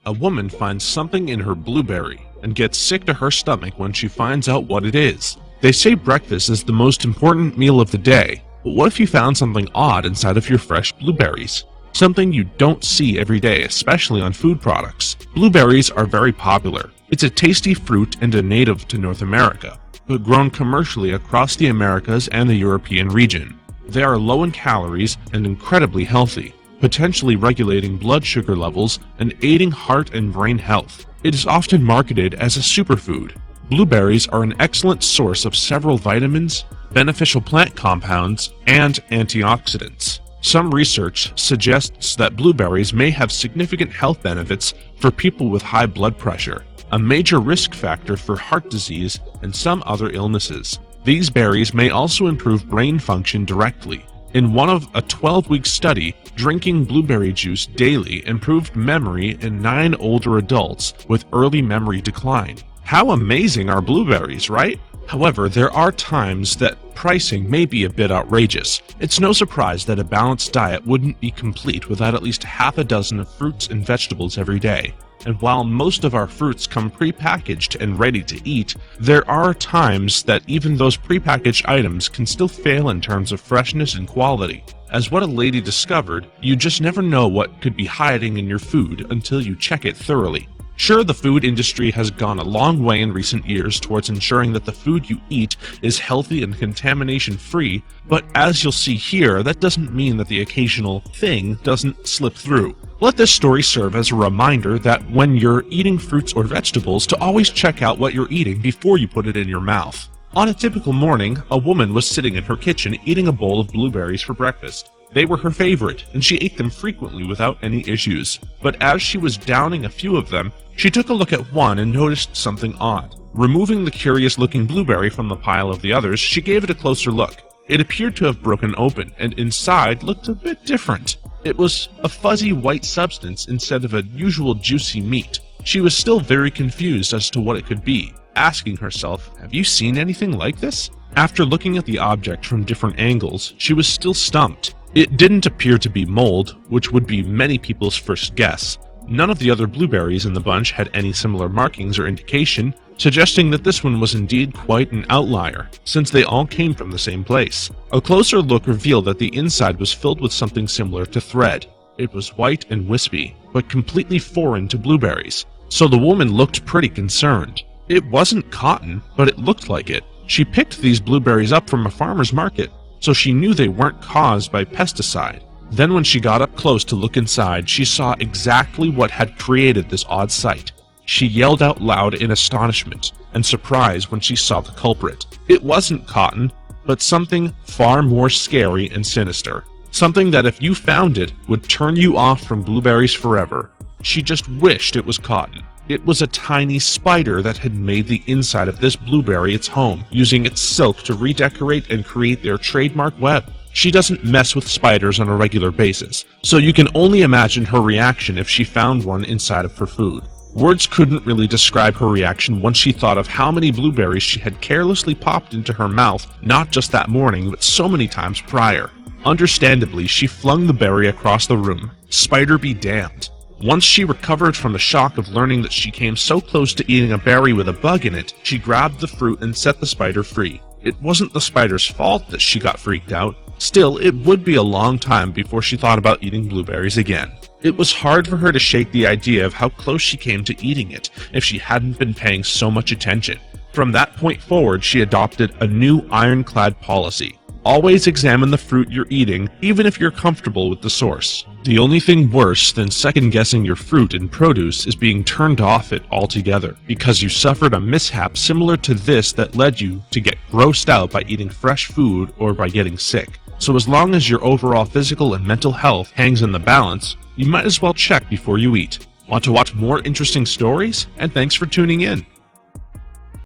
A woman finds something in her blueberry and gets sick to her stomach when she finds out what it is. They say breakfast is the most important meal of the day, but what if you found something odd inside of your fresh blueberries? Something you don't see every day, especially on food products. Blueberries are very popular. It's a tasty fruit and a native to North America, but grown commercially across the Americas and the European region. They are low in calories and incredibly healthy, potentially regulating blood sugar levels and aiding heart and brain health. It is often marketed as a superfood. Blueberries are an excellent source of several vitamins, beneficial plant compounds, and antioxidants. Some research suggests that blueberries may have significant health benefits for people with high blood pressure, a major risk factor for heart disease and some other illnesses. These berries may also improve brain function directly. In one of a 12-week study, drinking blueberry juice daily improved memory in 9 older adults with early memory decline. How amazing are blueberries, right? However, there are times that pricing may be a bit outrageous. It's no surprise that a balanced diet wouldn't be complete without at least half a dozen of fruits and vegetables every day. And while most of our fruits come pre-packaged and ready to eat, there are times that even those pre-packaged items can still fail in terms of freshness and quality. As what a lady discovered, you just never know what could be hiding in your food until you check it thoroughly. Sure, the food industry has gone a long way in recent years towards ensuring that the food you eat is healthy and contamination-free, but as you'll see here, that doesn't mean that the occasional thing doesn't slip through. Let this story serve as a reminder that when you're eating fruits or vegetables, to always check out what you're eating before you put it in your mouth. On a typical morning, a woman was sitting in her kitchen eating a bowl of blueberries for breakfast. They were her favorite, and she ate them frequently without any issues. But as she was downing a few of them, she took a look at one and noticed something odd. Removing the curious-looking blueberry from the pile of the others, she gave it a closer look. It appeared to have broken open, and inside looked a bit different. It was a fuzzy white substance instead of a usual juicy meat. She was still very confused as to what it could be, asking herself, "Have you seen anything like this?" After looking at the object from different angles, she was still stumped. It didn't appear to be mold, which would be many people's first guess. None of the other blueberries in the bunch had any similar markings or indication, suggesting that this one was indeed quite an outlier, since they all came from the same place. A closer look revealed that the inside was filled with something similar to thread. It was white and wispy, but completely foreign to blueberries, so the woman looked pretty concerned. It wasn't cotton, but it looked like it. She picked these blueberries up from a farmer's market, so she knew they weren't caused by pesticide. Then when she got up close to look inside, she saw exactly what had created this odd sight. She yelled out loud in astonishment and surprise when she saw the culprit. It wasn't cotton, but something far more scary and sinister. Something that if you found it would turn you off from blueberries forever. She just wished it was cotton. It was a tiny spider that had made the inside of this blueberry its home, using its silk to redecorate and create their trademark web. She doesn't mess with spiders on a regular basis, so you can only imagine her reaction if she found one inside of her food. Words couldn't really describe her reaction once she thought of how many blueberries she had carelessly popped into her mouth, not just that morning, but so many times prior. Understandably, she flung the berry across the room. Spider be damned. Once she recovered from the shock of learning that she came so close to eating a berry with a bug in it, she grabbed the fruit and set the spider free. It wasn't the spider's fault that she got freaked out. Still, it would be a long time before she thought about eating blueberries again. It was hard for her to shake the idea of how close she came to eating it if she hadn't been paying so much attention. From that point forward, she adopted a new ironclad policy. Always examine the fruit you're eating, even if you're comfortable with the source. The only thing worse than second-guessing your fruit and produce is being turned off it altogether, because you suffered a mishap similar to this that led you to get grossed out by eating fresh food or by getting sick. So as long as your overall physical and mental health hangs in the balance, you might as well check before you eat. Want to watch more interesting stories? And thanks for tuning in.